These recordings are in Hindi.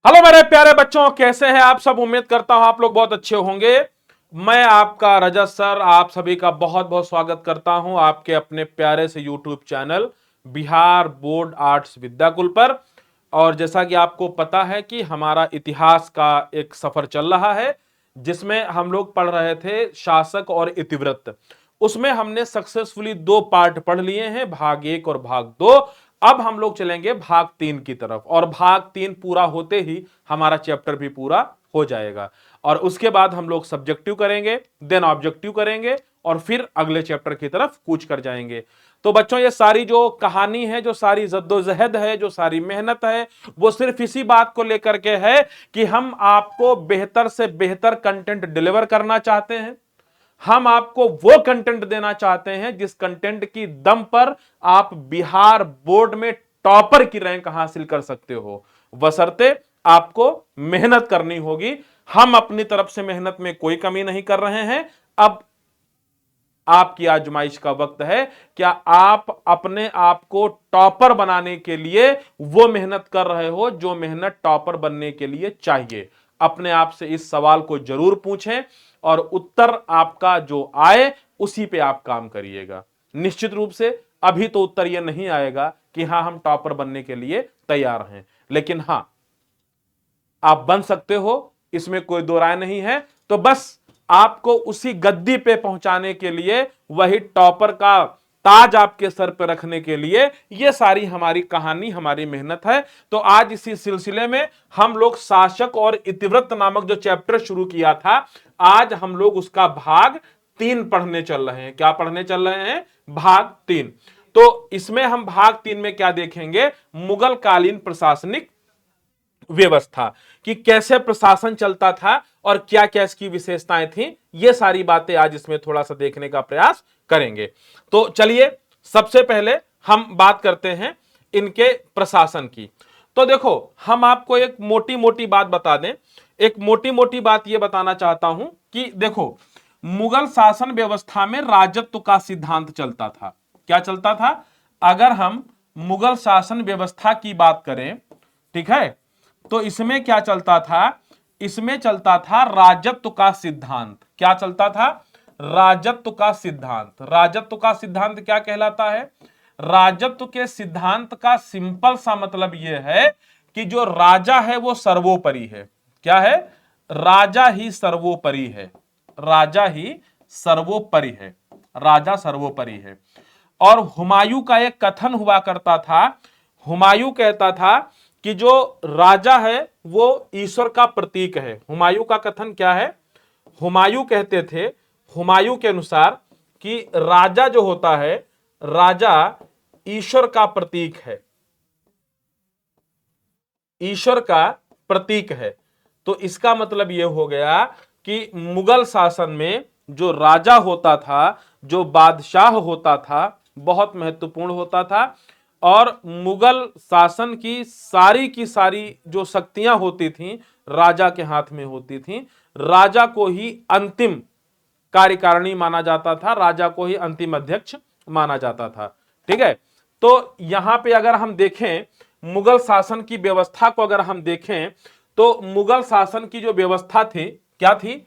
हेलो मेरे प्यारे बच्चों, कैसे हैं आप सब। उम्मीद करता हूं आप लोग बहुत अच्छे होंगे। मैं आपका रजत सर आप सभी का बहुत बहुत स्वागत करता हूं आपके अपने प्यारे से YouTube channel Bihar board arts Vidyakul पर। और जैसा कि आपको पता है कि हमारा इतिहास का एक सफर चल रहा है जिसमें हम लोग पढ़ रहे थे शासक और इतिवृत्त। उसमें हमने सक्सेसफुली 2 पार्ट पढ़ लिए हैं, भाग 1 और भाग 2। अब हम लोग चलेंगे भाग 3 की तरफ और भाग 3 पूरा होते ही हमारा चैप्टर भी पूरा हो जाएगा। और उसके बाद हम लोग सब्जेक्टिव करेंगे, देन ऑब्जेक्टिव करेंगे और फिर अगले चैप्टर की तरफ कूच कर जाएंगे। तो बच्चों, ये सारी जो कहानी है, जो सारी जद्दोजहद है, जो सारी मेहनत है, वो सिर्फ इसी बात को लेकर के है कि हम आपको बेहतर से बेहतर कंटेंट डिलीवर करना चाहते हैं। हम आपको वो कंटेंट देना चाहते हैं जिस कंटेंट की दम पर आप बिहार बोर्ड में टॉपर की रैंक हासिल कर सकते हो, बशर्ते आपको मेहनत करनी होगी। हम अपनी तरफ से मेहनत में कोई कमी नहीं कर रहे हैं। अब आपकी आजमाइश का वक्त है। क्या आप अपने आप को टॉपर बनाने के लिए वो मेहनत कर रहे हो जो मेहनत टॉपर बनने के लिए चाहिए? अपने आप से इस सवाल को जरूर पूछें और उत्तर आपका जो आए उसी पे आप काम करिएगा। निश्चित रूप से अभी तो उत्तर यह नहीं आएगा कि हां हम टॉपर बनने के लिए तैयार हैं, लेकिन हां आप बन सकते हो, इसमें कोई दो राय नहीं है। तो बस आपको उसी गद्दी पे पहुंचाने के लिए, वही टॉपर का ताज आपके सर पे रखने के लिए ये सारी हमारी कहानी, हमारी मेहनत है। तो आज इसी सिलसिले में हम लोग शासक और इतिवृत्त नामक जो चैप्टर शुरू किया था, आज हम लोग उसका भाग 3 पढ़ने चल रहे हैं। क्या पढ़ने चल रहे हैं? भाग 3। तो इसमें हम भाग 3 में क्या देखेंगे? मुगल कालीन प्रशासनिक व्यवस्था कि कैसे प्रशासन चलता था और क्या क्या इसकी विशेषताएं थी। ये सारी बातें आज इसमें थोड़ा सा देखने का प्रयास करेंगे। तो चलिए सबसे पहले हम बात करते हैं इनके प्रशासन की। तो देखो, हम आपको एक मोटी मोटी बात बता दें। एक मोटी मोटी बात यह बताना चाहता हूं कि देखो, मुगल शासन व्यवस्था में राजत्व का सिद्धांत चलता था। क्या चलता था? अगर हम मुगल शासन व्यवस्था की बात करें, ठीक है, तो इसमें क्या चलता था? इसमें चलता था राजत्व का सिद्धांत। क्या चलता था? राजत्व का सिद्धांत। राजत्व का सिद्धांत क्या कहलाता है? राजत्व के सिद्धांत का सिंपल सा मतलब यह है कि जो राजा है वो सर्वोपरि है। क्या है? राजा ही सर्वोपरि है। राजा ही सर्वोपरि है। राजा सर्वोपरि है। और हुमायूं का एक कथन हुआ करता था। हुमायूं कहता था कि जो राजा है वो ईश्वर का प्रतीक है। हुमायूं का कथन क्या है? हुमायूं कहते थे, हुमायूं के अनुसार, कि राजा जो होता है, राजा ईश्वर का प्रतीक है, ईश्वर का प्रतीक है। तो इसका मतलब यह हो गया कि मुगल शासन में जो राजा होता था, जो बादशाह होता था, बहुत महत्वपूर्ण होता था। और मुगल शासन की सारी जो शक्तियां होती थीं राजा के हाथ में होती थीं। राजा को ही अंतिम कार्यकारिणी माना जाता था, राजा को ही अंतिम अध्यक्ष माना जाता था। ठीक है। तो यहां पे अगर हम देखें मुगल शासन की व्यवस्था को, अगर हम देखें तो मुगल शासन की जो व्यवस्था थी, क्या थी?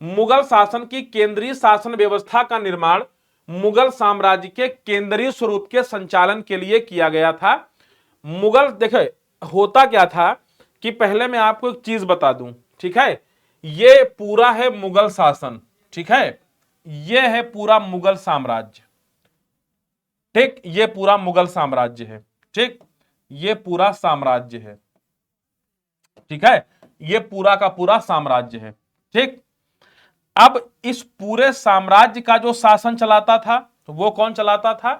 मुगल शासन की केंद्रीय शासन व्यवस्था का निर्माण मुगल साम्राज्य के केंद्रीय स्वरूप के संचालन के लिए किया गया था। मुगल, देखे होता क्या था कि पहले मैं आपको एक चीज बता दूं, ठीक है, ये पूरा है मुगल शासन, ठीक है, ये है पूरा मुगल साम्राज्य, ठीक, ये पूरा मुगल साम्राज्य है, ठीक, ये पूरा साम्राज्य है, ठीक है, ये पूरा का पूरा साम्राज्य है, ठीक। अब इस पूरे साम्राज्य का जो शासन चलाता था वो कौन चलाता था?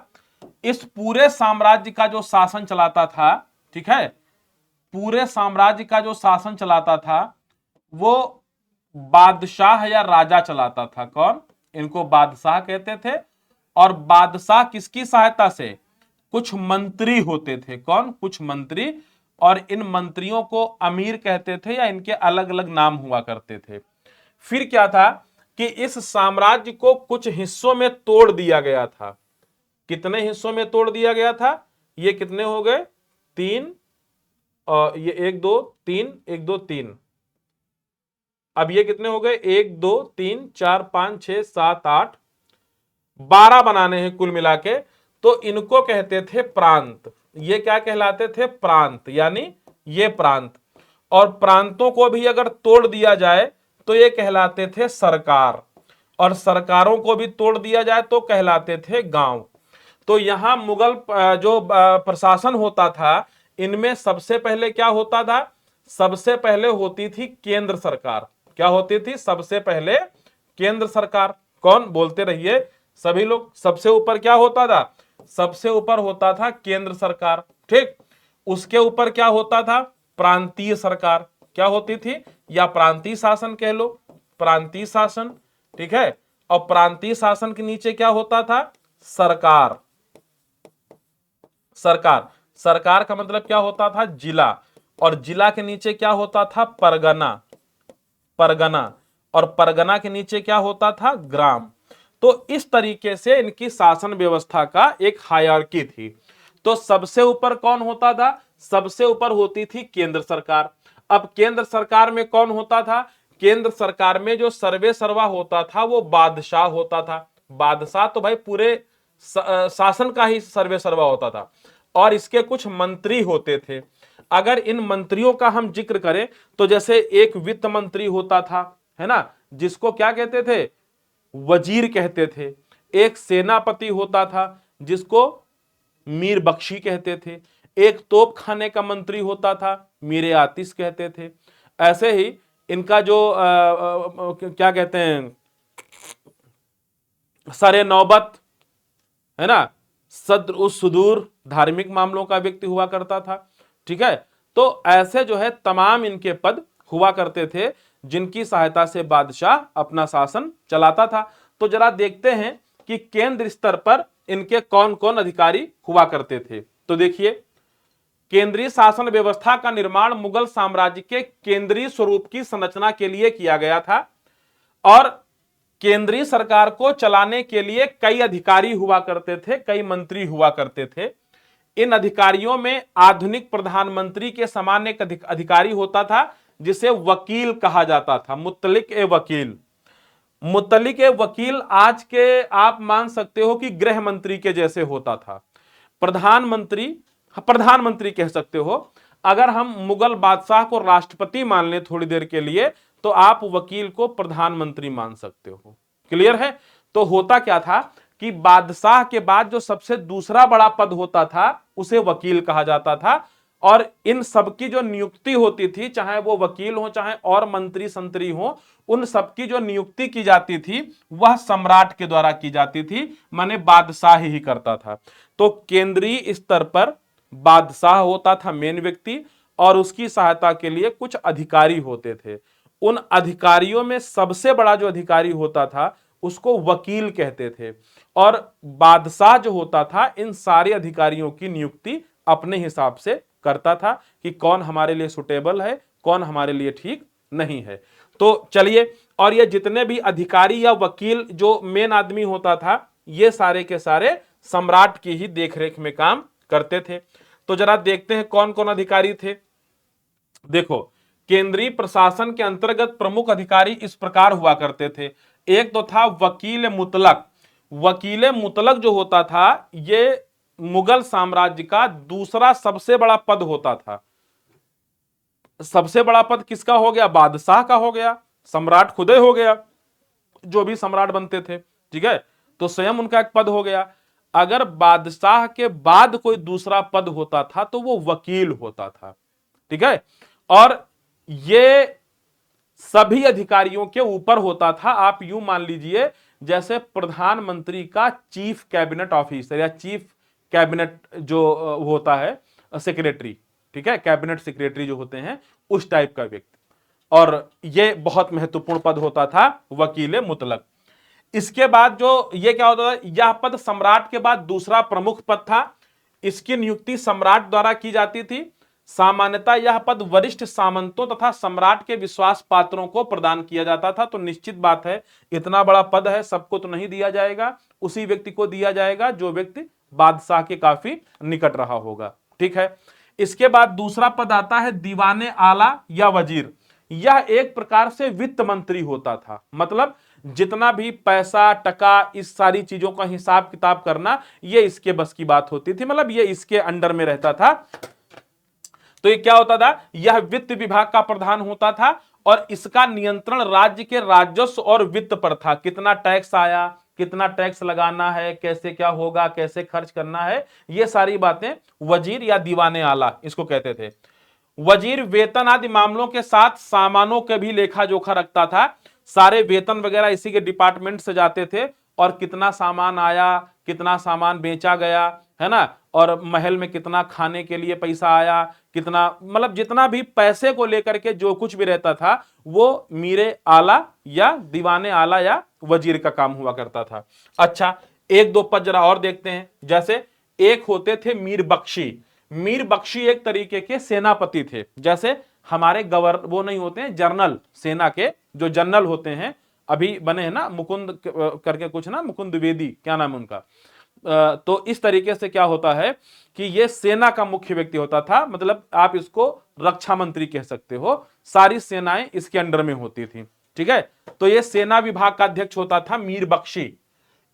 इस पूरे साम्राज्य का जो शासन चलाता था, ठीक है, पूरे साम्राज्य का जो शासन चलाता था वो बादशाह या राजा चलाता था। कौन? इनको बादशाह कहते थे। और बादशाह किसकी सहायता से? कुछ मंत्री होते थे। कौन? कुछ मंत्री। और इन मंत्रियों को अमीर कहते थे या इनके अलग अलग नाम हुआ करते थे। फिर क्या था कि इस साम्राज्य को कुछ हिस्सों में तोड़ दिया गया था। कितने हिस्सों में तोड़ दिया गया था? ये कितने हो गए? 3, और ये 1 2 3 1 2 3, अब ये कितने हो गए, 1 2 3 4 5 6 7 8, 12 बनाने हैं कुल मिला के। तो इनको कहते थे प्रांत। ये क्या कहलाते थे, प्रांत, यानी ये प्रांत। और प्रांतों को भी अगर तोड़ दिया जाए तो ये कहलाते थे सरकार, और सरकारों को भी तोड़ दिया जाए तो कहलाते थे गांव। तो यहां मुगल जो प्रशासन होता था, इनमें सबसे पहले क्या होता था, सबसे पहले होती थी केंद्र सरकार। क्या होती थी सबसे पहले, केंद्र सरकार। कौन, बोलते रहिए सभी लोग, सबसे ऊपर क्या होता था, सबसे ऊपर होता था केंद्र सरकार, ठीक। उसके ऊपर क्या होता था, प्रांतीय सरकार। क्या होती थी, या प्रांतीय शासन कह लो, प्रांतीय शासन, ठीक है। और प्रांतीय शासन के नीचे क्या होता था, सरकार। सरकार, सरकार का मतलब क्या होता था, जिला। और जिला के नीचे क्या होता था, परगना, परगना। और परगना के नीचे क्या होता था, ग्राम। तो इस तरीके से इनकी शासन व्यवस्था का एक हायरार्की थी। तो सबसे ऊपर कौन होता था, सबसे ऊपर होती थी केंद्र सरकार। अब केंद्र सरकार में कौन होता था, केंद्र सरकार में जो सर्वे सर्वा होता था वो बादशाह होता था। बादशाह तो भाई पूरे शासन का ही सर्वे सर्वा होता था। और इसके कुछ मंत्री होते थे। अगर इन मंत्रियों का हम जिक्र करें तो जैसे एक वित्त मंत्री होता था, है ना, जिसको क्या कहते थे, वजीर कहते थे। एक सेनापति होता था जिसको मीर बख्शी कहते थे। एक तोप खाने का मंत्री होता था, मीरे आतिश कहते थे। ऐसे ही इनका जो क्या कहते हैं, सरे नौबत, है ना, सद्र उस सुदूर धार्मिक मामलों का व्यक्ति हुआ करता था, ठीक है। तो ऐसे जो है तमाम इनके पद हुआ करते थे जिनकी सहायता से बादशाह अपना शासन चलाता था। तो जरा देखते हैं कि केंद्र स्तर पर इनके कौन कौन अधिकारी हुआ करते थे। तो देखिए, केंद्रीय शासन व्यवस्था का निर्माण मुगल साम्राज्य के केंद्रीय स्वरूप की संरचना के लिए किया गया था। और केंद्रीय सरकार को चलाने के लिए कई अधिकारी हुआ करते थे, कई मंत्री हुआ करते थे। इन अधिकारियों में आधुनिक प्रधानमंत्री के समान एक अधिकारी होता था जिसे वकील कहा जाता था, मुत्तलिक ए वकील। मुत्तलिक ए वकील आज के आप मान सकते हो कि गृह मंत्री के जैसे होता था। प्रधानमंत्री, प्रधानमंत्री कह सकते हो। अगर हम मुगल बादशाह को राष्ट्रपति मान लें थोड़ी देर के लिए, तो आप वकील को प्रधानमंत्री मान सकते हो। क्लियर है। तो होता क्या था कि बादशाह के बाद जो सबसे दूसरा बड़ा पद होता था उसे वकील कहा जाता था। और इन सबकी जो नियुक्ति होती थी, चाहे वो वकील हो चाहे और मंत्री संतरी हो, उन सबकी जो नियुक्ति की जाती थी वह सम्राट के द्वारा की जाती थी, माने बादशाह ही करता था। तो केंद्रीय स्तर पर बादशाह होता था मेन व्यक्ति, और उसकी सहायता के लिए कुछ अधिकारी होते थे। उन अधिकारियों में सबसे बड़ा जो अधिकारी होता था उसको वकील कहते थे। और बादशाह जो होता था इन सारे अधिकारियों की नियुक्ति अपने हिसाब से करता था कि कौन हमारे लिए सुटेबल है, कौन हमारे लिए ठीक नहीं है। तो चलिए, और ये जितने भी अधिकारी या वकील जो मेन आदमी होता था, ये सारे के सारे सम्राट की ही देखरेख में काम करते थे। तो जरा देखते हैं कौन कौन अधिकारी थे। देखो, केंद्रीय प्रशासन के अंतर्गत प्रमुख अधिकारी इस प्रकार हुआ करते थे। एक तो था वकील मुतलक। वकील मुतलक जो होता था ये मुगल साम्राज्य का दूसरा सबसे बड़ा पद होता था। सबसे बड़ा पद किसका हो गया, बादशाह का हो गया, सम्राट खुदे हो गया, जो भी सम्राट बनते थे, ठीक है। तो स्वयं उनका एक पद हो गया। अगर बादशाह के बाद कोई दूसरा पद होता था तो वो वकील होता था, ठीक है। और ये सभी अधिकारियों के ऊपर होता था। आप यूं मान लीजिए जैसे प्रधानमंत्री का चीफ कैबिनेट ऑफिसर या चीफ कैबिनेट जो होता है सेक्रेटरी, ठीक है, कैबिनेट सेक्रेटरी जो होते हैं उस टाइप का व्यक्ति। और ये बहुत महत्वपूर्ण पद होता था वकील मुतलक। इसके बाद जो ये क्या होता था, यह पद सम्राट के बाद दूसरा प्रमुख पद था। इसकी नियुक्ति सम्राट द्वारा की जाती थी। सामान्यतः यह पद वरिष्ठ सामंतों तथा सम्राट के विश्वास पात्रों को प्रदान किया जाता था। तो निश्चित बात है इतना बड़ा पद है, सबको तो नहीं दिया जाएगा, उसी व्यक्ति को दिया जाएगा जो व्यक्ति बादशाह के काफी निकट रहा होगा, ठीक है। इसके बाद दूसरा पद आता है दीवाने आला या वजीर। यह एक प्रकार से वित्त मंत्री होता था, मतलब जितना भी पैसा टका इस सारी चीजों का हिसाब किताब करना ये इसके बस की बात होती थी, मतलब ये इसके अंडर में रहता था। तो ये क्या होता था, यह वित्त विभाग का प्रधान होता था और इसका नियंत्रण राज्य के राजस्व और वित्त पर था। कितना टैक्स आया, कितना टैक्स लगाना है, कैसे क्या होगा, कैसे खर्च करना है, ये सारी बातें वजीर या दीवाने आला इसको कहते थे। वजीर वेतन आदि मामलों के साथ सामानों के भी लेखा जोखा रखता था। सारे वेतन वगैरह इसी के डिपार्टमेंट से जाते थे और कितना सामान आया, कितना सामान बेचा गया, है ना, और महल में कितना खाने के लिए पैसा आया, कितना, मतलब जितना भी पैसे को लेकर के जो कुछ भी रहता था वो मीरे आला या दीवाने आला या वजीर का काम हुआ करता था। अच्छा, एक दो पद जरा और देखते हैं। जैसे एक होते थे मीर बख्शी। मीर बख्शी एक तरीके के सेनापति थे, जैसे हमारे वो नहीं होते हैं जनरल, सेना के जो जनरल होते हैं, अभी बने हैं ना मुकुंद करके कुछ ना, मुकुंद द्विवेदी क्या नाम है उनका। तो इस तरीके से क्या होता है कि ये सेना का मुख्य व्यक्ति होता था, मतलब आप इसको रक्षा मंत्री कह सकते हो, सारी सेनाएं इसके अंडर में होती थी। ठीक है, तो ये सेना विभाग का अध्यक्ष होता था मीर बख्शी।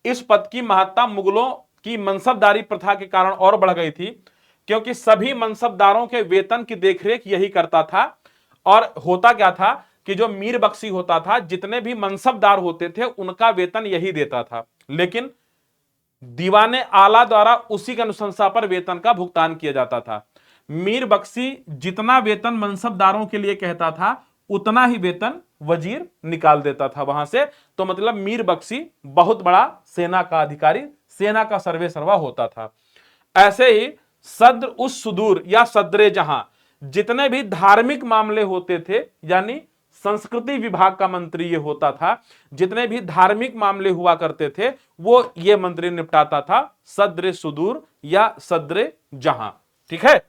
इस पद की महत्ता मुगलों की मनसबदारी प्रथा के कारण और बढ़ गई थी, क्योंकि सभी मनसबदारों के वेतन की देखरेख यही करता था। और होता क्या था कि जो मीर बख्शी होता था, जितने भी मनसबदार होते थे उनका वेतन यही देता था, लेकिन दीवाने आला द्वारा उसी के अनुशंसा पर वेतन का भुगतान किया जाता था। मीर बख्शी जितना वेतन मनसबदारों के लिए कहता था उतना ही वेतन वजीर निकाल देता था वहां से। तो मतलब मीर बख्शी बहुत बड़ा सेना का अधिकारी, सेना का सर्वे सर्वा होता था। ऐसे ही सद्र उस सुदूर या सदरे जहां जितने भी धार्मिक मामले होते थे, यानी संस्कृति विभाग का मंत्री ये होता था, जितने भी धार्मिक मामले हुआ करते थे वो ये मंत्री निपटाता था, सद्रे सुदूर या सद्रे जहां। ठीक है।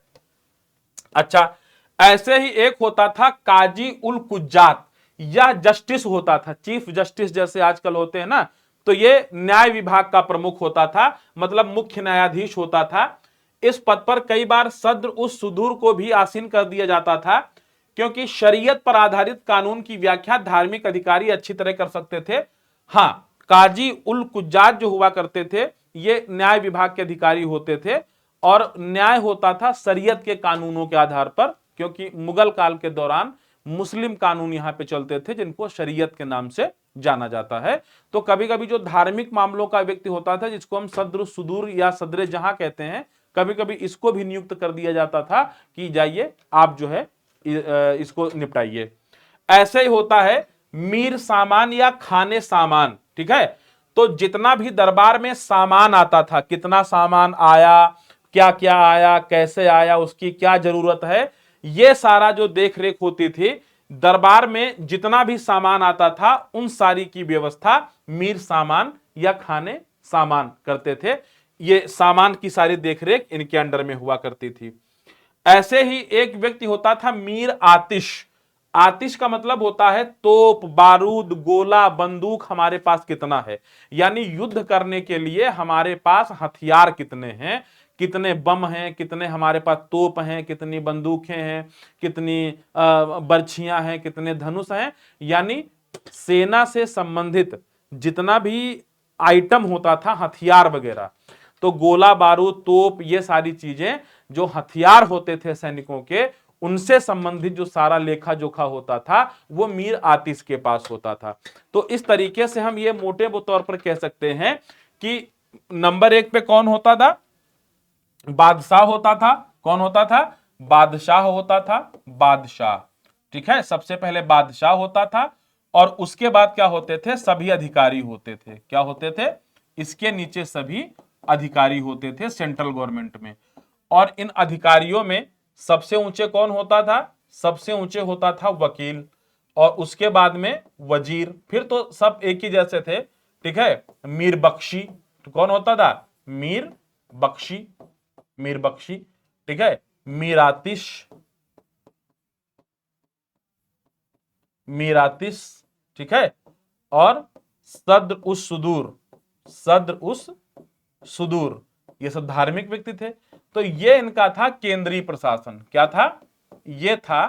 अच्छा, ऐसे ही एक होता था काजी उल कुज्जात, यह जस्टिस होता था, चीफ जस्टिस जैसे आजकल होते हैं ना, तो ये न्याय विभाग का प्रमुख होता था, मतलब मुख्य न्यायाधीश होता था। इस पद पर कई बार सद्र उस सुदूर को भी आसीन कर दिया जाता था, क्योंकि शरीयत पर आधारित कानून की व्याख्या धार्मिक अधिकारी अच्छी तरह कर सकते थे। हां, काजी उल कुज्जात जो हुआ करते थे ये न्याय विभाग के अधिकारी होते थे और न्याय होता था शरीयत के कानूनों के आधार पर, क्योंकि मुगल काल के दौरान मुस्लिम कानून यहां पे चलते थे जिनको शरीयत के नाम से जाना जाता है। तो कभी कभी जो धार्मिक मामलों का व्यक्ति होता था, जिसको हम सद्र सुदूर या सदरे जहां कहते हैं, कभी कभी इसको भी नियुक्त कर दिया जाता था कि जाइए आप जो है इसको निपटाइए। ऐसे ही होता है मीर सामान या खाने सामान। ठीक है, तो जितना भी दरबार में सामान आता था, कितना सामान आया, क्या क्या आया, कैसे आया, उसकी क्या जरूरत है, ये सारा जो देख रेख होती थी, दरबार में जितना भी सामान आता था उन सारी की व्यवस्था मीर सामान या खाने सामान करते थे। ये सामान की सारी देखरेख इनके अंडर में हुआ करती थी। ऐसे ही एक व्यक्ति होता था मीर आतिश। आतिश का मतलब होता है तोप, बारूद, गोला, बंदूक हमारे पास कितना है, यानी युद्ध करने के लिए हमारे पास हथियार कितने हैं, कितने बम हैं, कितने हमारे पास तोप हैं, कितनी बंदूकें हैं, कितनी बर्छियां हैं, कितने धनुष हैं, यानी सेना से संबंधित जितना भी आइटम होता था, हथियार वगैरह, तो गोला बारूद तोप ये सारी चीजें जो हथियार होते थे सैनिकों के, उनसे संबंधित जो सारा लेखा जोखा होता था वो मीर आतिश के पास होता था। तो इस तरीके से हम ये मोटे तौर पर कह सकते हैं कि नंबर एक पे कौन होता था, बादशाह होता था। कौन होता था, बादशाह होता था, बादशाह। ठीक है, सबसे पहले बादशाह होता था और उसके बाद क्या होते थे, सभी अधिकारी होते थे। क्या होते थे, इसके नीचे सभी अधिकारी होते थे सेंट्रल गवर्नमेंट में। और इन अधिकारियों में सबसे ऊंचे कौन होता था, सबसे ऊंचे होता था वकील, और उसके बाद में वजीर, फिर तो सब एक ही जैसे थे। ठीक है, मीर बख्शी, तो कौन होता था, मीर बख्शी, मीर बख्शी। ठीक है, मीर आतिश, मीर आतिश। ठीक है, और सद्र उस सुदूर, सद्र उस सुदूर, ये सब धार्मिक व्यक्ति थे। तो ये इनका था केंद्रीय प्रशासन। क्या था? ये था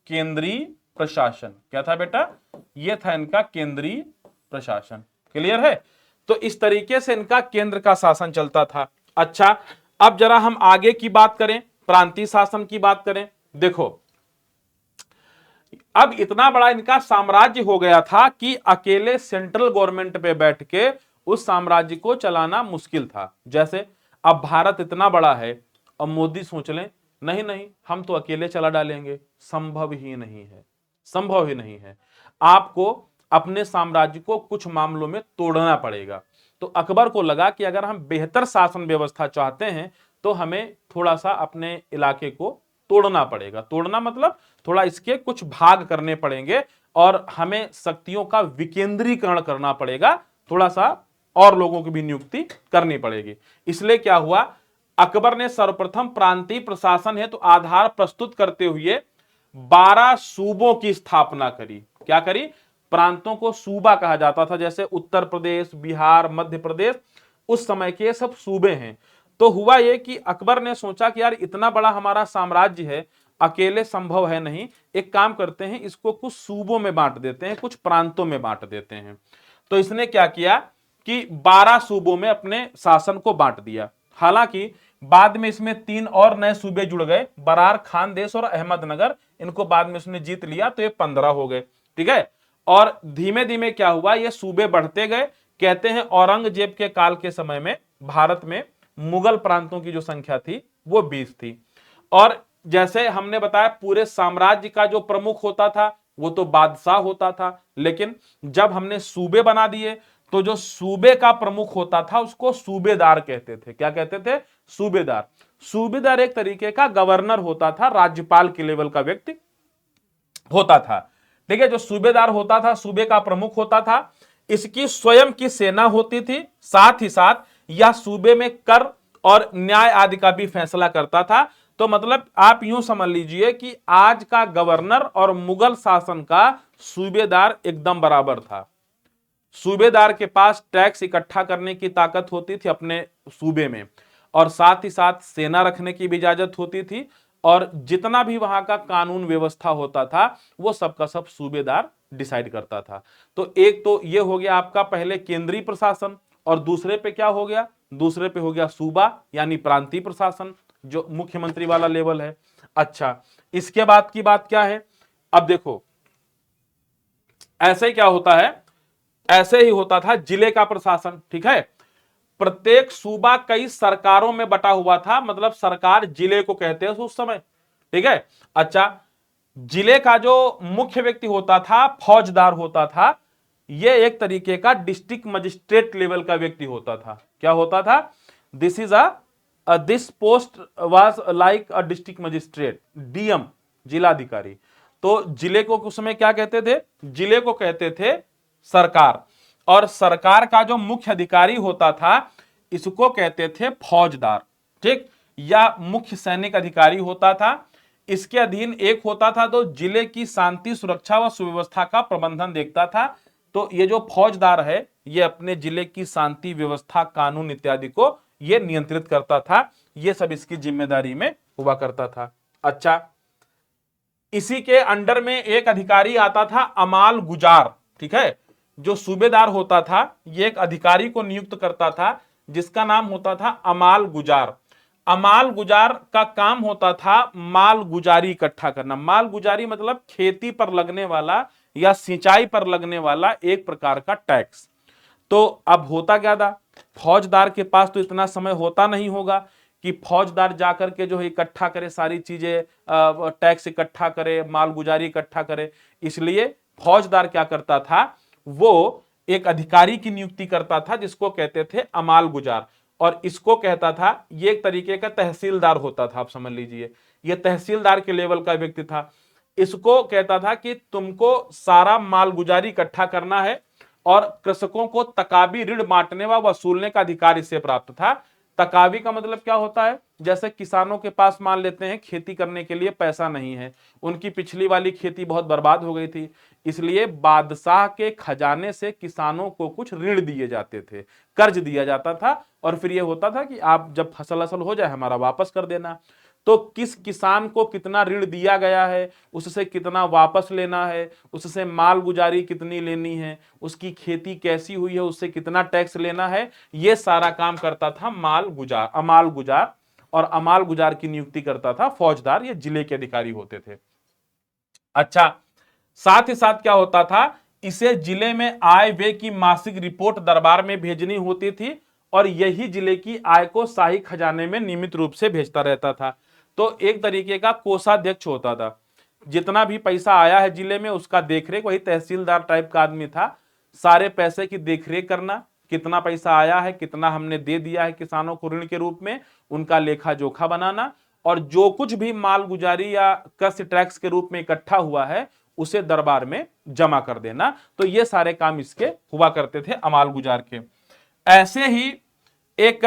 केंद्रीय प्रशासन। क्या था बेटा? ये था इनका केंद्रीय प्रशासन। क्लियर है? तो इस तरीके से इनका केंद्र का शासन चलता था। अच्छा, अब जरा हम आगे की बात करें, प्रांतीय शासन की बात करें। देखो, अब इतना बड़ा इनका साम्राज्य हो गया था कि अकेले सेंट्रल गवर्नमेंट पे बैठ के उस साम्राज्य को चलाना मुश्किल था। जैसे अब भारत इतना बड़ा है, अब मोदी सोच लें नहीं नहीं हम तो अकेले चला डालेंगे, संभव ही नहीं है, संभव ही नहीं है। आपको अपने साम्राज्य को कुछ मामलों में तोड़ना पड़ेगा। तो अकबर को लगा कि अगर हम बेहतर शासन व्यवस्था चाहते हैं तो हमें थोड़ा सा अपने इलाके को तोड़ना पड़ेगा। तोड़ना मतलब थोड़ा इसके कुछ भाग करने पड़ेंगे और हमें शक्तियों का विकेंद्रीकरण करना पड़ेगा, थोड़ा सा और लोगों की भी नियुक्ति करनी पड़ेगी। इसलिए क्या हुआ, अकबर ने सर्वप्रथम प्रांतीय प्रशासन हेतु तो आधार प्रस्तुत करते हुए 12 सूबों की स्थापना करी। क्या करी? प्रांतों को सूबा कहा जाता था, जैसे उत्तर प्रदेश, बिहार, मध्य प्रदेश, उस समय के सब सूबे हैं। तो हुआ यह कि अकबर ने सोचा कि यार इतना बड़ा हमारा साम्राज्य है, अकेले संभव है नहीं, एक काम करते हैं इसको कुछ सूबों में बांट देते हैं, कुछ प्रांतों में बांट देते हैं। तो इसने क्या किया कि 12 सूबों में अपने शासन को बांट दिया। हालांकि बाद में इसमें 3 और नए सूबे जुड़ गए, बरार, खानदेश और अहमदनगर, इनको बाद में उसने जीत लिया तो ये 15 हो गए। ठीक है, और धीमे धीमे क्या हुआ, ये सूबे बढ़ते गए। कहते हैं औरंगजेब के काल के समय में भारत में मुगल प्रांतों की जो संख्या थी वो 20 थी। और जैसे हमने बताया पूरे साम्राज्य का जो प्रमुख होता था वो तो बादशाह होता था, लेकिन जब हमने सूबे बना दिए तो जो सूबे का प्रमुख होता था उसको सूबेदार कहते थे। क्या कहते थे? सूबेदार। सूबेदार एक तरीके का गवर्नर होता था, राज्यपाल के लेवल का व्यक्ति होता था। ठीक है, जो सूबेदार होता था, सूबे का प्रमुख होता था, इसकी स्वयं की सेना होती थी, साथ ही साथ यह सूबे में कर और न्याय आदि का भी फैसला करता था। तो मतलब आप यूं समझ लीजिए कि आज का गवर्नर और मुगल शासन का सूबेदार एकदम बराबर था। सूबेदार के पास टैक्स इकट्ठा करने की ताकत होती थी अपने सूबे में, और साथ ही साथ सेना रखने की भी इजाजत होती थी, और जितना भी वहां का कानून व्यवस्था होता था वो सबका सब सूबेदार डिसाइड करता था। तो एक तो ये हो गया आपका पहले केंद्रीय प्रशासन, और दूसरे पे क्या हो गया? दूसरे पे हो गया सूबा यानी प्रांतीय प्रशासन, जो मुख्यमंत्री वाला लेवल है। अच्छा, इसके बाद की बात क्या है? अब देखो, ऐसे ही क्या होता है, ऐसे ही होता था जिले का प्रशासन। ठीक है, प्रत्येक सूबा कई सरकारों में बटा हुआ था, मतलब सरकार जिले को कहते हैं उस समय। ठीक है, अच्छा, जिले का जो मुख्य व्यक्ति होता था, फौजदार होता था, यह एक तरीके का डिस्ट्रिक्ट मजिस्ट्रेट लेवल का व्यक्ति होता था। क्या होता था? This post was like a district magistrate, DM, जिलाधिकारी। तो जिले को उस समय क्या कहते थे? जिले को कहते थे सरकार। और सरकार का जो मुख्य अधिकारी होता था इसको कहते थे फौजदार। ठीक, या मुख्य सैनिक अधिकारी होता था। इसके अधीन एक होता था तो जिले की शांति, सुरक्षा व सुव्यवस्था का प्रबंधन देखता था। तो ये जो फौजदार है ये अपने जिले की शांति व्यवस्था, कानून इत्यादि को ये नियंत्रित करता था। ये सब इसकी जिम्मेदारी में हुआ करता था। अच्छा, इसी के अंडर में एक अधिकारी आता था अमाल गुजार। ठीक है, जो सूबेदार होता था ये एक अधिकारी को नियुक्त करता था जिसका नाम होता था अमाल गुजार। अमाल गुजार का काम होता था माल गुजारी इकट्ठा करना। माल गुजारी मतलब खेती पर लगने वाला या सिंचाई पर लगने वाला एक प्रकार का टैक्स। तो अब होता क्या था, फौजदार के पास तो इतना समय होता नहीं होगा कि फौजदार जाकर के जो है इकट्ठा करे सारी चीजें, टैक्स इकट्ठा करे, माल गुजारी इकट्ठा करे। इसलिए फौजदार क्या करता था, वो एक अधिकारी की नियुक्ति करता था जिसको कहते थे अमाल गुजार, और इसको कहता था, ये एक तरीके का तहसीलदार होता था, आप समझ लीजिए ये तहसीलदार के लेवल का व्यक्ति था। इसको कहता था कि तुमको सारा माल गुजारी इकट्ठा करना है और कृषकों को तकाबी ऋण बांटने व वसूलने का अधिकार इससे प्राप्त था। तकावी का मतलब क्या होता है, जैसे किसानों के पास मान लेते हैं खेती करने के लिए पैसा नहीं है, उनकी पिछली वाली खेती बहुत बर्बाद हो गई थी, इसलिए बादशाह के खजाने से किसानों को कुछ ऋण दिए जाते थे, कर्ज दिया जाता था, और फिर यह होता था कि आप जब फसल असल हो जाए हमारा वापस कर देना। तो किस किसान को कितना ऋण दिया गया है, उससे कितना वापस लेना है, उससे माल गुजारी कितनी लेनी है, उसकी खेती कैसी हुई है, उससे कितना टैक्स लेना है, ये सारा काम करता था अमाल गुजार। और अमाल गुजार की नियुक्ति करता था फौजदार, ये जिले के अधिकारी होते थे। अच्छा, साथ ही साथ क्या होता था, इसे जिले में आय व्यय की मासिक रिपोर्ट दरबार में भेजनी होती थी, और यही जिले की आय को शाही खजाने में नियमित रूप से भेजता रहता था। तो एक तरीके का कोषाध्यक्ष होता था, जितना भी पैसा आया है जिले में उसका देखरेख, वही तहसीलदार टाइप का आदमी था, सारे पैसे की देखरेख करना, कितना पैसा आया है, कितना हमने दे दिया है किसानों को ऋण के रूप में, उनका लेखा जोखा बनाना, और जो कुछ भी माल गुजारी या कस टैक्स के रूप में इकट्ठा हुआ है उसे दरबार में जमा कर देना। तो ये सारे काम इसके हुआ करते थे अमाल गुजार के। ऐसे ही एक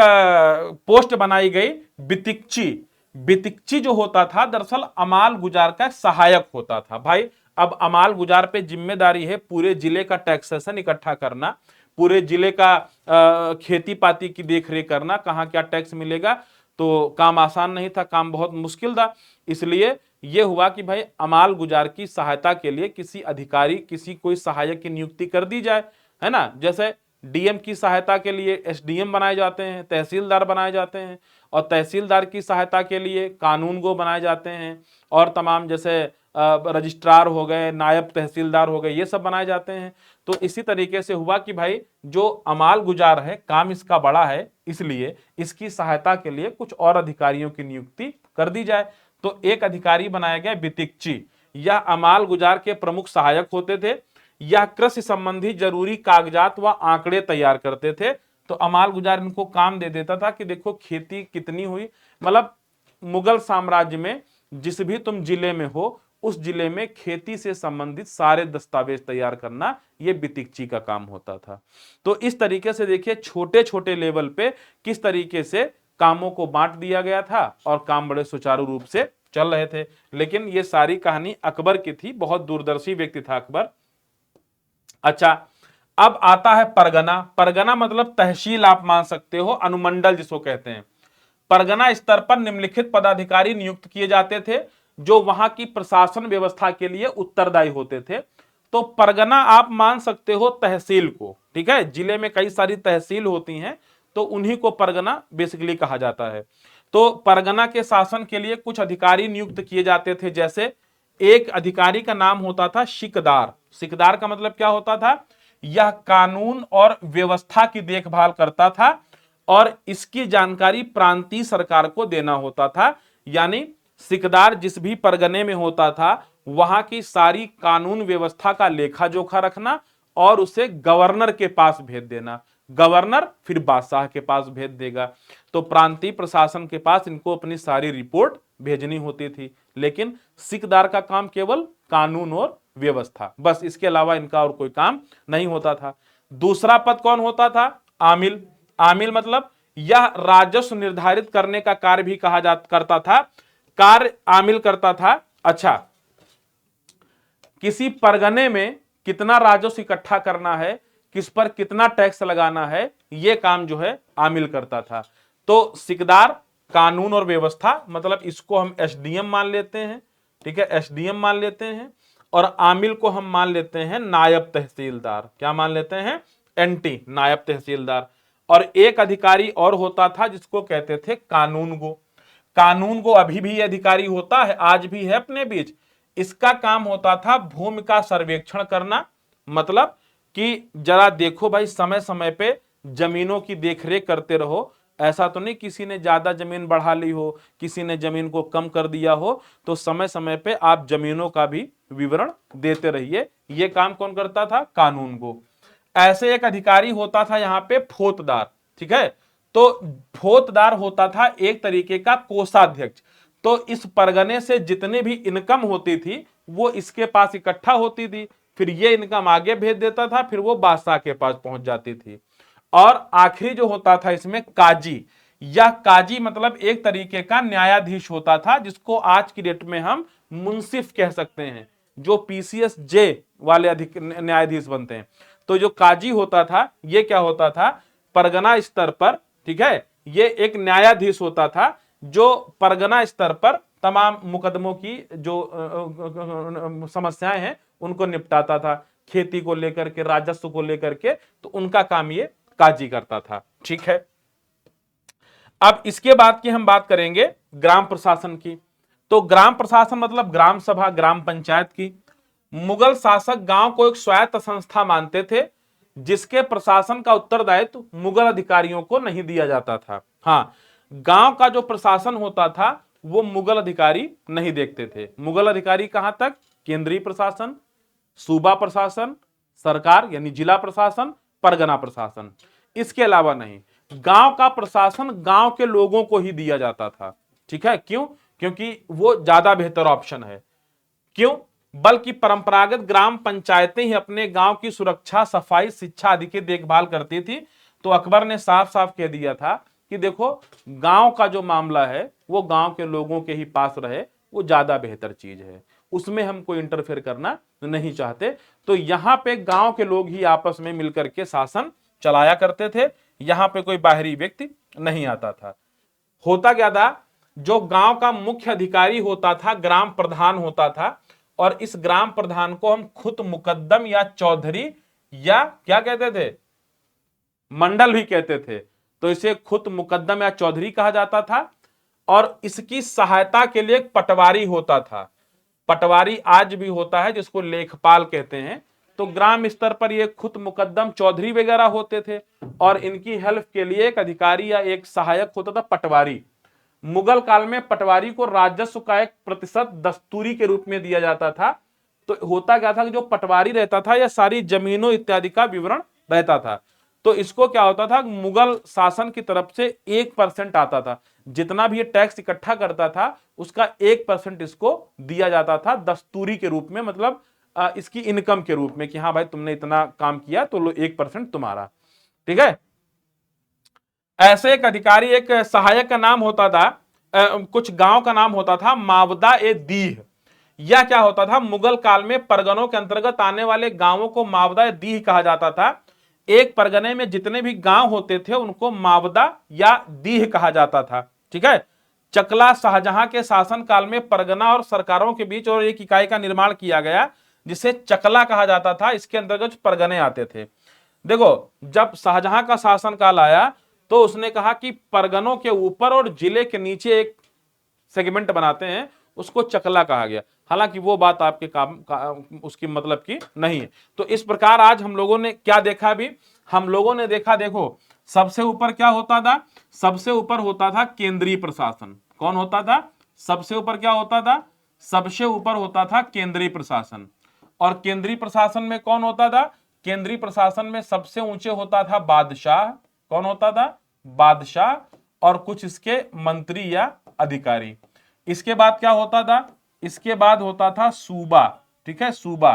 पोस्ट बनाई गई बितिकची। बितिकची जो होता था दरअसल अमाल गुजार का सहायक होता था। भाई अब अमाल गुजार पे जिम्मेदारी है पूरे जिले का टैक्सेशन इकट्ठा करना, पूरे जिले का खेती पाती की देखरेख करना, कहाँ क्या टैक्स मिलेगा, तो काम आसान नहीं था, काम बहुत मुश्किल था। इसलिए यह हुआ कि भाई अमाल गुजार की सहायता के लिए किसी अधिकारी, किसी कोई सहायक की नियुक्ति कर दी जाए, है ना। जैसे डीएम की सहायता के लिए एसडीएम बनाए जाते हैं, तहसीलदार बनाए जाते हैं, और तहसीलदार की सहायता के लिए कानूनगो बनाए जाते हैं, और तमाम जैसे रजिस्ट्रार हो गए, नायब तहसीलदार हो गए, ये सब बनाए जाते हैं। तो इसी तरीके से हुआ कि भाई जो अमाल गुजार है, काम इसका बड़ा है, इसलिए इसकी सहायता के लिए कुछ और अधिकारियों की नियुक्ति कर दी जाए। तो एक अधिकारी बनाया गया बितिकची। यह अमाल गुजार के प्रमुख सहायक होते थे। यह कृषि संबंधी जरूरी कागजात व आंकड़े तैयार करते थे। तो अमाल गुजार इनको काम दे देता था कि देखो खेती कितनी हुई, मतलब मुगल साम्राज्य में जिस भी तुम जिले में हो उस जिले में खेती से संबंधित सारे दस्तावेज तैयार करना ये बितिकची का काम होता था। तो इस तरीके से देखिए छोटे छोटे लेवल पे किस तरीके से कामों को बांट दिया गया था और काम बड़े सुचारू रूप से चल रहे थे। लेकिन ये सारी कहानी अकबर की थी, बहुत दूरदर्शी व्यक्ति था अकबर। अच्छा, अब आता है परगना। परगना मतलब तहसील आप मान सकते हो, अनुमंडल जिसको कहते हैं। परगना स्तर पर निम्नलिखित पदाधिकारी नियुक्त किए जाते थे जो वहां की प्रशासन व्यवस्था के लिए उत्तरदायी होते थे। तो परगना आप मान सकते हो तहसील को, ठीक है, जिले में कई सारी तहसील होती हैं तो उन्हीं को परगना बेसिकली कहा जाता है। तो परगना के शासन के लिए कुछ अधिकारी नियुक्त किए जाते थे। जैसे एक अधिकारी का नाम होता था सिकदार। सिकदार का मतलब क्या होता था, यह कानून और व्यवस्था की देखभाल करता था और इसकी जानकारी प्रांतीय सरकार को देना होता था। यानी सिकदार जिस भी परगने में होता था वहां की सारी कानून व्यवस्था का लेखा जोखा रखना और उसे गवर्नर के पास भेज देना। गवर्नर फिर बादशाह के पास भेज देगा। तो प्रांतीय प्रशासन के पास इनको अपनी सारी रिपोर्ट भेजनी होती थी। लेकिन सिकदार का काम केवल कानून और व्यवस्था, बस, इसके अलावा इनका और कोई काम नहीं होता था। दूसरा पद कौन होता था, आमिल। आमिल मतलब यह राजस्व निर्धारित करने का कार्य भी कहा जा करता था, कार्य आमिल करता था। अच्छा, किसी परगने में कितना राजस्व इकट्ठा करना है, किस पर कितना टैक्स लगाना है, यह काम जो है आमिल करता था। तो सिकदार कानून और व्यवस्था, मतलब इसको हम एसडीएम मान लेते हैं, ठीक है, एसडीएम मान लेते हैं। और आमिल को हम मान लेते हैं नायब तहसीलदार। क्या मान लेते हैं, एनटी, नायब तहसीलदार। और एक अधिकारी और होता था जिसको कहते थे कानूनगो। कानूनगो अभी भी अधिकारी होता है, आज भी है अपने बीच। इसका काम होता था भूमि का सर्वेक्षण करना, मतलब कि जरा देखो भाई समय समय पे जमीनों की देखरेख करते रहो। ऐसा तो नहीं किसी ने ज्यादा जमीन बढ़ा ली हो, किसी ने जमीन को कम कर दिया हो, तो समय समय पे आप जमीनों का भी विवरण देते रहिए। यह काम कौन करता था, कानूनगो। ऐसे एक अधिकारी होता था यहाँ पे फौजदार, ठीक है। तो फौजदार होता था एक तरीके का कोषाध्यक्ष। तो इस परगने से जितने भी इनकम होती थी वो इसके पास इकट्ठा होती थी, फिर ये इनकम आगे भेज देता था, फिर वो बादशाह के पास पहुंच जाती थी। और आखिरी जो होता था इसमें काजी। यह काजी मतलब एक तरीके का न्यायाधीश होता था, जिसको आज की डेट में हम मुंसिफ कह सकते हैं, जो पीसीएस जे वाले अधिक न्यायाधीश बनते हैं। तो जो काजी होता था ये क्या होता था, परगना स्तर पर, ठीक है, ये एक न्यायाधीश होता था जो परगना स्तर पर तमाम मुकदमों की जो समस्याएं हैं उनको निपटाता था, खेती को लेकर के, राजस्व को लेकर के, तो उनका काम ये काजी करता था। ठीक है, अब इसके बाद की हम बात करेंगे ग्राम प्रशासन की। तो ग्राम प्रशासन मतलब ग्राम सभा, ग्राम पंचायत की। मुगल शासक गांव को एक स्वायत्त संस्था मानते थे, जिसके प्रशासन का उत्तरदायित्व मुगल अधिकारियों को नहीं दिया जाता था। हाँ, गांव का जो प्रशासन होता था वो मुगल अधिकारी नहीं देखते थे। मुगल अधिकारी कहां तक, केंद्रीय प्रशासन, सूबा प्रशासन, सरकार यानी जिला प्रशासन, परगना प्रशासन, इसके अलावा नहीं। गांव का प्रशासन गांव के लोगों को ही दिया जाता था। ठीक है, क्यों? क्योंकि वो ज्यादा बेहतर ऑप्शन है। क्यों? बल्कि परंपरागत ग्राम पंचायतें ही अपने गांव की सुरक्षा, सफाई, शिक्षा आदि की देखभाल करती थी। तो अकबर ने साफ साफ कह दिया था कि देखो, गांव का जो मामला है वो गांव के लोगों के ही पास रहे, वो ज्यादा बेहतर चीज है, उसमें हम कोई इंटरफेयर करना नहीं चाहते। तो यहां पे गांव के लोग ही आपस में मिलकर के शासन चलाया करते थे, यहां पे कोई बाहरी व्यक्ति नहीं आता था। होता क्या था, जो गांव का मुख्य अधिकारी होता था ग्राम प्रधान होता था, और इस ग्राम प्रधान को हम खुद मुकद्दम या चौधरी या क्या कहते थे, मंडल भी कहते थे। तो इसे खुद मुकद्दम या चौधरी कहा जाता था, और इसकी सहायता के लिए एक पटवारी होता था। पटवारी आज भी होता है, जिसको लेखपाल कहते हैं। तो ग्राम स्तर पर ये खुद मुकद्दम, चौधरी वगैरह होते थे, और इनकी हेल्प के लिए एक अधिकारी या एक सहायक होता था, पटवारी। मुगल काल में पटवारी को राजस्व का एक प्रतिशत दस्तूरी के रूप में दिया जाता था। तो होता क्या था कि जो पटवारी रहता था, यह सारी जमीनों इत्यादि का विवरण रहता था। तो इसको क्या होता था, मुगल शासन की तरफ से 1% आता था, जितना भी ये टैक्स इकट्ठा करता था उसका 1% इसको दिया जाता था दस्तूरी के रूप में, मतलब इसकी इनकम के रूप में, कि हाँ भाई तुमने इतना काम किया तो लो 1% तुम्हारा। ठीक है, ऐसे एक अधिकारी, एक सहायक का नाम होता था, कुछ गांव का नाम होता था मावदा ए दीह। यह क्या होता था, मुगल काल में परगनों के अंतर्गत आने वाले गांवों को मावदा ए दीह कहा जाता था। एक परगने में जितने भी गांव होते थे उनको मावदा या दीह कहा जाता था। ठीक है, चकला शाहजहां के शासन काल में परगना और सरकारों के बीच और एक इकाई का निर्माण किया गया, जिसे चकला कहा जाता था। इसके अंतर्गत परगने आते थे। देखो, जब शाहजहां का शासन काल आया तो उसने कहा कि परगनों के ऊपर और जिले के नीचे एक सेगमेंट बनाते हैं, उसको चकला कहा गया। हालांकि वो बात आपके उसकी मतलब की नहीं है। तो इस प्रकार आज हम लोगों ने क्या देखा, अभी हम लोगों ने देखा, देखो सबसे ऊपर क्या होता था, सबसे ऊपर होता था केंद्रीय प्रशासन। कौन होता था सबसे ऊपर, क्या होता था, सबसे ऊपर होता था केंद्रीय प्रशासन। और केंद्रीय प्रशासन में कौन होता था, केंद्रीय प्रशासन में सबसे ऊंचे होता था बादशाह। कौन होता था, बादशाह, और कुछ इसके मंत्री या अधिकारी। इसके बाद क्या होता था, इसके बाद होता था सूबा। ठीक है, सूबा,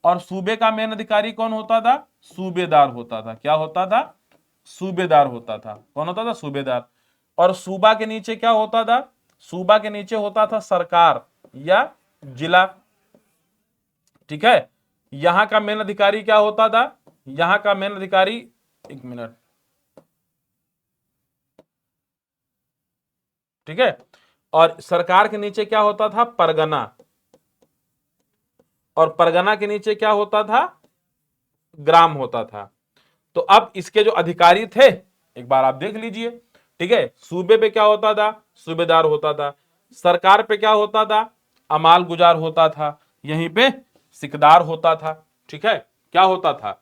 और सूबे का मेन अधिकारी कौन होता था, सूबेदार होता था। क्या होता था, सूबेदार होता था। कौन होता था, सूबेदार। और सूबा के नीचे क्या होता था, सूबा के नीचे होता था सरकार या जिला। ठीक है, यहां का मेन अधिकारी क्या होता था, यहां का मेन अधिकारी, एक मिनट, ठीक है, और सरकार के नीचे क्या होता था, परगना, और परगना के नीचे क्या होता था, ग्राम होता था। तो अब इसके जो अधिकारी थे एक बार आप देख लीजिए। ठीक है, सूबे पे क्या होता था, सूबेदार होता था। सरकार पे क्या होता था, अमाल गुजार होता था। यहीं पे सिकदार होता था। ठीक है, क्या होता था,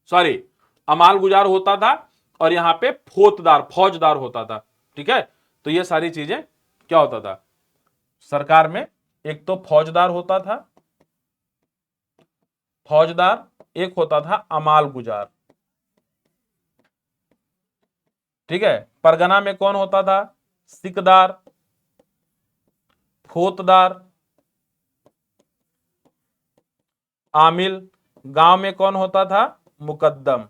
सॉरी, अमाल गुजार होता था, और यहां पे फौजदार, फौजदार होता था। ठीक है, तो ये सारी चीजें क्या होता था, सरकार में एक तो फौजदार होता था, फौजदार, एक होता था अमाल गुजार। ठीक है, परगना में कौन होता था, सिकदार, फौजदार, आमिल। गांव में कौन होता था, मुकद्दम।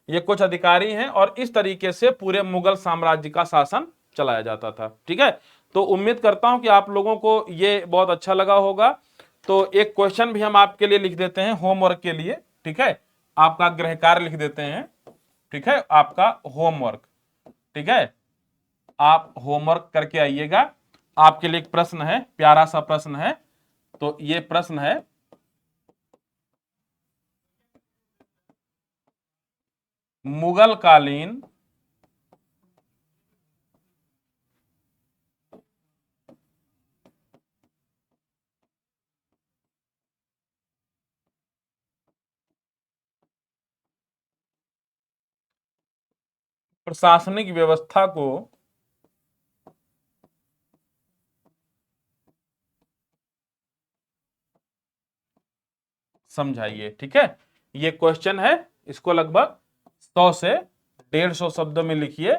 ये कुछ अधिकारी हैं और इस तरीके से पूरे मुगल साम्राज्य का शासन चलाया जाता था। ठीक है, तो उम्मीद करता हूं कि आप लोगों को ये बहुत अच्छा लगा होगा। तो एक क्वेश्चन भी हम आपके लिए लिख देते हैं होमवर्क के लिए। ठीक है, आपका गृह कार्य लिख देते हैं। ठीक है, आपका होमवर्क। ठीक है, आप होमवर्क करके आइएगा। आपके लिए एक प्रश्न है, प्यारा सा प्रश्न है। तो ये प्रश्न है, मुगल कालीन प्रशासनिक व्यवस्था को समझाइए। ठीक है, ये क्वेश्चन है, इसको लगभग 100 से 150 शब्दों में लिखिए,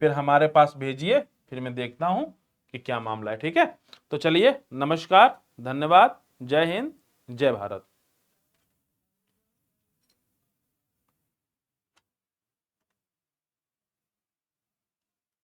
फिर हमारे पास भेजिए, फिर मैं देखता हूं कि क्या मामला है। ठीक है, तो चलिए, नमस्कार, धन्यवाद, जय हिंद, जय भारत।